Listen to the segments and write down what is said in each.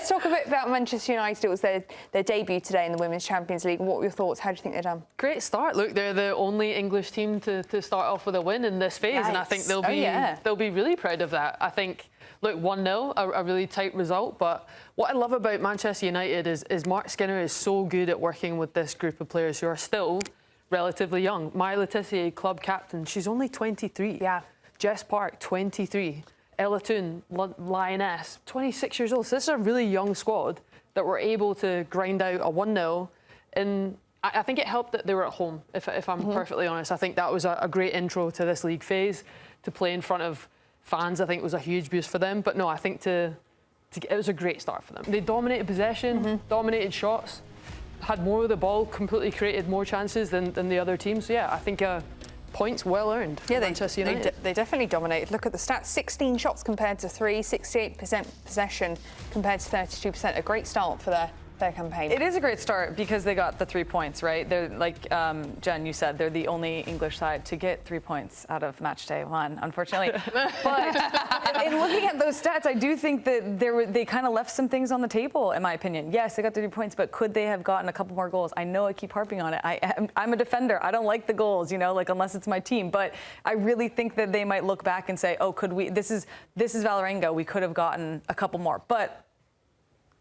Let's talk a bit about Manchester United. It was their debut today in the Women's Champions League. What were your thoughts? How do you think they've done? Great start. Look, they're the only English team to start off with a win in this phase, and I think they'll be really proud of that. I think, look, 1-0, a really tight result, but what I love about Manchester United is Mark Skinner is so good at working with this group of players who are still relatively young. Maya Le Tissier, club captain, she's only 23. Yeah. Jess Park, 23. Ella Toone, Lioness, 26 years old. So this is a really young squad that were able to grind out a 1-0. And I think it helped that they were at home, if I'm perfectly honest. I think that was a great intro to this league phase. To play in front of fans, I think was a huge boost for them. But no, I think it was a great start for them. They dominated possession, dominated shots, had more of the ball, completely created more chances than the other teams. So yeah, I think points well earned for Manchester United. They definitely dominated. Look at the stats: 16 shots compared to 3, 68% possession compared to 32%. A great start for their campaign. It is a great start because they got the 3 points, right? They're like Jen, you said, they're the only English side to get 3 points out of match day 1, unfortunately. But in looking at those stats, I do think that they kind of left some things on the table, in my opinion. Yes, they got the 3 points, but could they have gotten a couple more goals? I know I keep harping on it. I'm a defender. I don't like the goals, you know, like unless it's my team. But I really think that they might look back and say, oh, could we? This is Vålerenga. We could have gotten a couple more, but.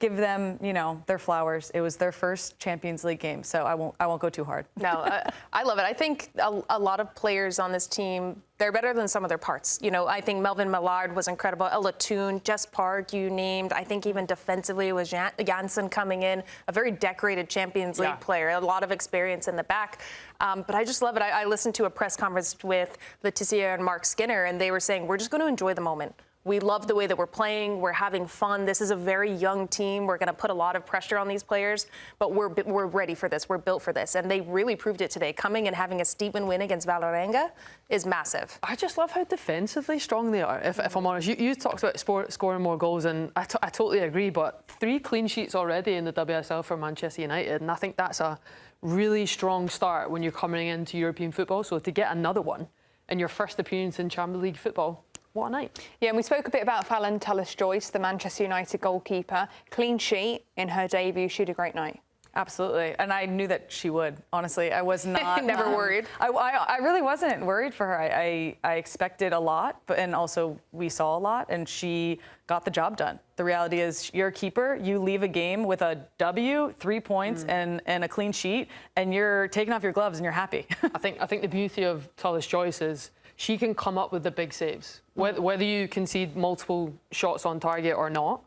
Give them, you know, their flowers. It was their first Champions League game, so I won't go too hard. No, I love it. I think a lot of players on this team, they're better than some of their parts. You know, I think Melvin Millard was incredible. Ella Toone, Jess Park, you named. I think even defensively it was Janssen coming in, a very decorated Champions League player, a lot of experience in the back. But I just love it. I listened to a press conference with Le Tissier and Mark Skinner, and they were saying, we're just going to enjoy the moment. We love the way that we're playing. We're having fun. This is a very young team. We're going to put a lot of pressure on these players, but we're ready for this. We're built for this. And they really proved it today. Coming and having a Steven win against Vålerenga is massive. I just love how defensively strong they are, if I'm honest. You talked about scoring more goals, and I totally agree, but 3 clean sheets already in the WSL for Manchester United, and I think that's a really strong start when you're coming into European football. So to get another one in your first appearance in Champions League football, what a night. Yeah, and we spoke a bit about Phallon Tullis-Joyce, the Manchester United goalkeeper. Clean sheet in her debut. She had a great night. Absolutely. And I knew that she would, honestly. I was not... Never worried? I really wasn't worried for her. I expected a lot, and also we saw a lot, and she got the job done. The reality is you're a keeper. You leave a game with a W, 3 points, and a clean sheet, and you're taking off your gloves and you're happy. I think the beauty of Tullis-Joyce is she can come up with the big saves. Whether you concede multiple shots on target or not,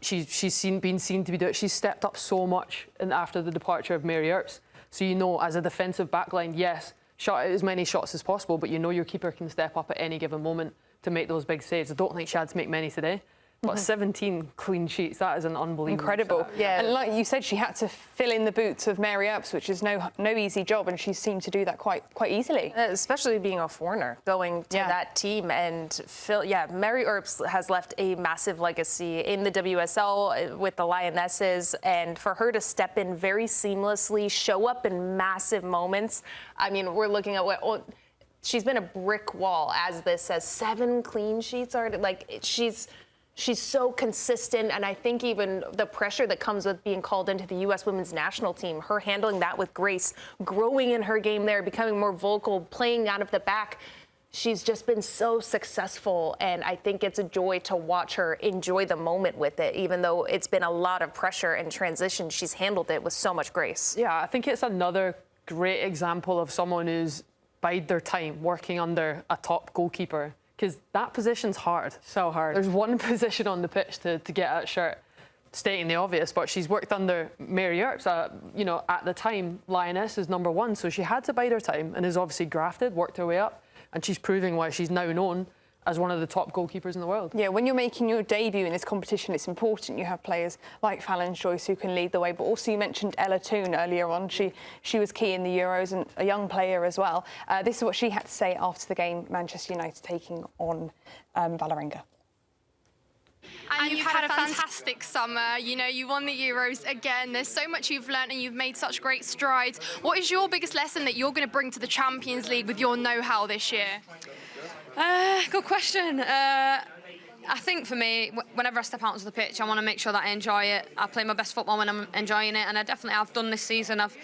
she's been seen to be doing it. She's stepped up so much after the departure of Mary Earps. So you know, as a defensive backline, yes, shot as many shots as possible, but you know your keeper can step up at any given moment to make those big saves. I don't think she had to make many today. But 17 clean sheets, that is an unbelievable incredible. Stat. Yeah. And like you said, she had to fill in the boots of Mary Earps, which is no easy job, and she seemed to do that quite easily. Especially being a foreigner, going to that team and Mary Earps has left a massive legacy in the WSL with the Lionesses, and for her to step in very seamlessly, show up in massive moments. I mean, we're looking at what she's been a brick wall as this says. 7 clean sheets are like She's so consistent, and I think even the pressure that comes with being called into the U.S. women's national team, her handling that with grace, growing in her game there, becoming more vocal, playing out of the back. She's just been so successful, and I think it's a joy to watch her enjoy the moment with it, even though it's been a lot of pressure and transition. She's handled it with so much grace. Yeah, I think it's another great example of someone who's bided their time working under a top goalkeeper. Because that position's hard. So hard. There's one position on the pitch to get that shirt, stating the obvious, but she's worked under Mary Earps. You know, at the time, Lioness is #1, so she had to bide her time and has obviously grafted, worked her way up, and she's proving why she's now known as one of the top goalkeepers in the world. Yeah, when you're making your debut in this competition, it's important you have players like Phallon Tullis-Joyce who can lead the way. But also you mentioned Ella Toone earlier on. She was key in the Euros and a young player as well. This is what she had to say after the game, Manchester United taking on Vålerenga. And you've had a fantastic summer. You know, you won the Euros again. There's so much you've learnt and you've made such great strides. What is your biggest lesson that you're going to bring to the Champions League with your know-how this year? Good question. I think for me, whenever I step out onto the pitch, I want to make sure that I enjoy it. I play my best football when I'm enjoying it, and I definitely have done this season. I've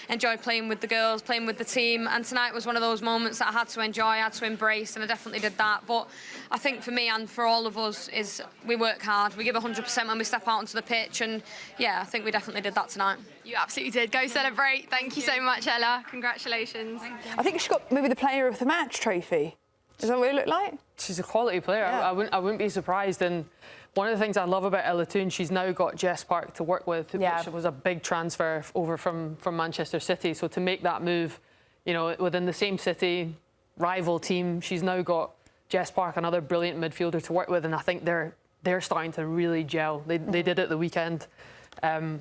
enjoyed playing with the girls, playing with the team, and tonight was one of those moments that I had to enjoy, I had to embrace, and I definitely did that. But I think for me and for all of us is we work hard, we give 100% when we step out onto the pitch, and yeah, I think we definitely did that tonight. You absolutely did. Go celebrate. Thank you so much, Ella. Congratulations. I think she got maybe the player of the match trophy. Is that what it looked like? She's a quality player. Yeah. I wouldn't be surprised. And one of the things I love about Ella Toone, she's now got Jess Park to work with, which was a big transfer over from Manchester City. So to make that move, you know, within the same city, rival team, she's now got Jess Park, another brilliant midfielder to work with, and I think they're starting to really gel. They did it the weekend. And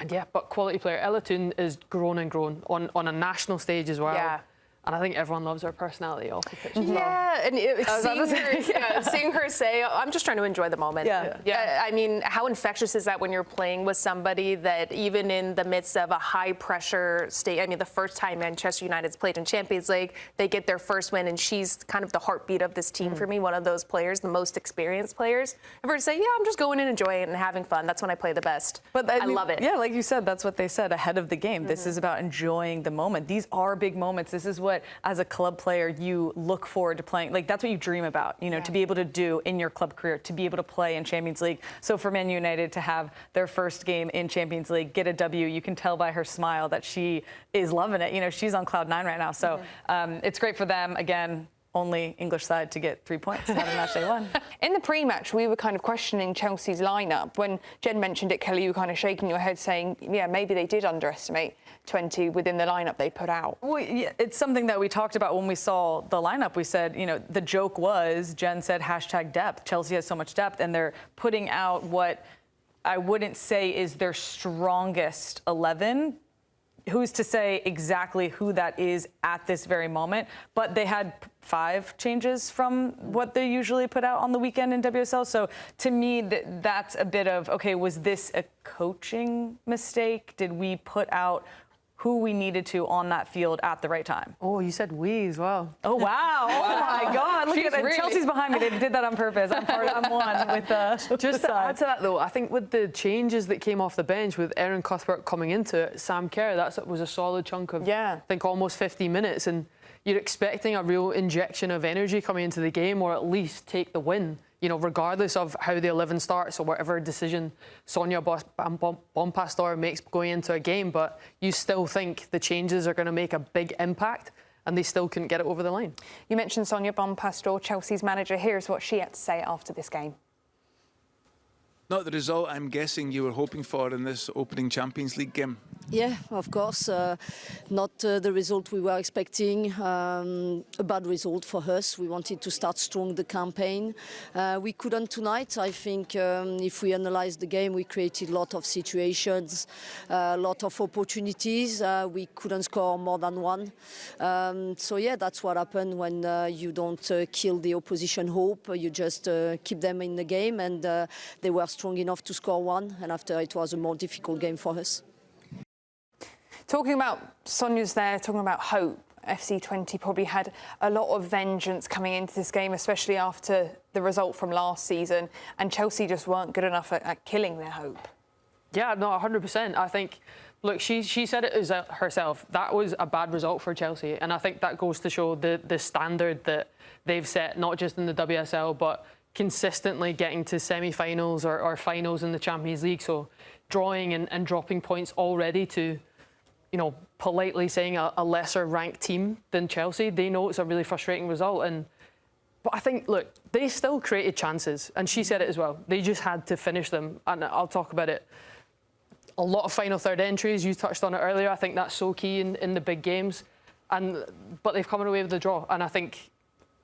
yeah, but quality player. Ella Toone is grown and grown on a national stage as well. Yeah. And I think everyone loves her personality off the pitch as well. Yeah, and seeing her say, I'm just trying to enjoy the moment. Yeah. I mean, how infectious is that when you're playing with somebody that even in the midst of a high-pressure state, I mean, the first time Manchester United's played in Champions League, they get their first win, and she's kind of the heartbeat of this team for me, one of those players, the most experienced players. And for her to say, yeah, I'm just going and enjoying it and having fun, that's when I play the best. But I love it. Yeah, like you said, that's what they said ahead of the game. This is about enjoying the moment. These are big moments. This is what, as a club player, you look forward to playing. Like, that's what you dream about, you know, to be able to do in your club career, to be able to play in Champions League. So for Man United to have their first game in Champions League, get a W, you can tell by her smile that she is loving it. You know, she's on cloud 9 right now. So it's great for them. Again, only English side to get 3 points out of matchday 1. In the pre-match, we were kind of questioning Chelsea's lineup. When Jen mentioned it, Kelley, you were kind of shaking your head saying, yeah, maybe they did underestimate Twente within the lineup they put out. Well, yeah, it's something that we talked about when we saw the lineup. We said, you know, the joke was, Jen said, #depth. Chelsea has so much depth, and they're putting out what I wouldn't say is their strongest 11. Who's to say exactly who that is at this very moment? But they had 5 changes from what they usually put out on the weekend in WSL. So to me, that's a bit of, okay, was this a coaching mistake? Did we put out who we needed to on that field at the right time? Oh, you said we as well. Oh, wow. Oh, my God. Look at that. Really... Chelsea's behind me. They did that on purpose. I'm one with Just to add to that, though, I think with the changes that came off the bench, with Erin Cuthbert coming into it, Sam Kerr, that was a solid chunk of, I think, almost 50 minutes. And you're expecting a real injection of energy coming into the game, or at least take the win, you know, regardless of how the 11 starts or whatever decision Sonia Bompastor makes going into a game. But you still think the changes are going to make a big impact, and they still couldn't get it over the line. You mentioned Sonia Bompastor, Chelsea's manager. Here's what she had to say after this game. Not the result I'm guessing you were hoping for in this opening Champions League game. Yeah, of course. Not the result we were expecting. A bad result for us. We wanted to start strong the campaign. We couldn't tonight. I think if we analyze the game, we created a lot of situations, a lot of opportunities. We couldn't score more than one. So yeah, that's what happened when you don't kill the opposition hope. You just keep them in the game, and they were strong enough to score one. And after, it was a more difficult game for us. Talking about Sonia's there, talking about hope, FC Twente probably had a lot of vengeance coming into this game, especially after the result from last season, and Chelsea just weren't good enough at killing their hope. Yeah, no, 100%. I think, look, she said it herself. That was a bad result for Chelsea, and I think that goes to show the standard that they've set, not just in the WSL, but consistently getting to semi-finals or finals in the Champions League. So drawing and dropping points already to, you know, politely saying a lesser ranked team than Chelsea, they know it's a really frustrating result. But I think, look, they still created chances, and she said it as well. They just had to finish them, and I'll talk about it. A lot of final third entries, you touched on it earlier. I think that's so key in the big games, but they've come away with the draw, and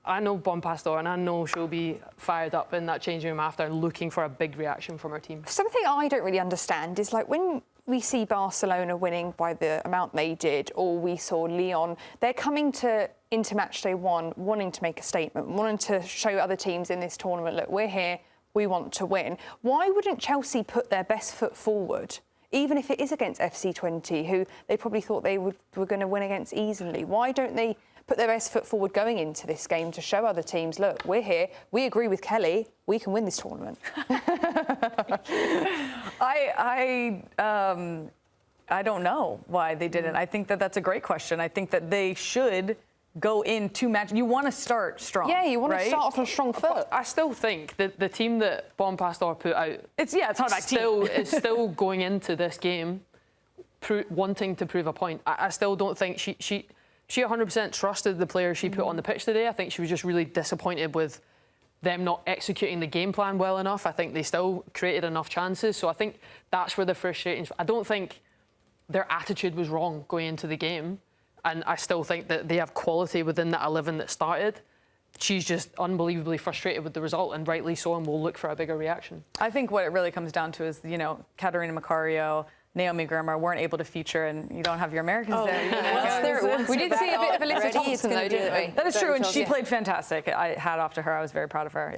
I know Bompastor, and I know she'll be fired up in that changing room after, looking for a big reaction from her team. Something I don't really understand is, like, when we see Barcelona winning by the amount they did, or we saw Lyon, they're coming into matchday 1 wanting to make a statement, wanting to show other teams in this tournament, look, we're here, we want to win. Why wouldn't Chelsea put their best foot forward, even if it is against FC Twente, who they probably thought they were going to win against easily? Why don't they put their best foot forward going into this game to show other teams, look, we're here, we agree with Kelley, we can win this tournament. I don't know why they didn't. I think that that's a great question. I think that they should go into match. You want to start strong. Yeah, you want right? to start off on a strong foot. I still think that the team that Bompastor put out It's not a back team. is still going into this game wanting to prove a point. I still don't think she 100% trusted the players she put on the pitch today. I think she was just really disappointed with them not executing the game plan well enough. I think they still created enough chances. So I think that's where the frustration. I don't think their attitude was wrong going into the game. And I still think that they have quality within that 11 that started. She's just unbelievably frustrated with the result, and rightly so, and will look for a bigger reaction. I think what it really comes down to is, Katarina Macario, Naomi Grimmer weren't able to feature, and you don't have your Americans there. We did see a bit of Alyssa Thompson, though, didn't we? That is true, and she played fantastic. I hat off to her. I was very proud of her. Yeah.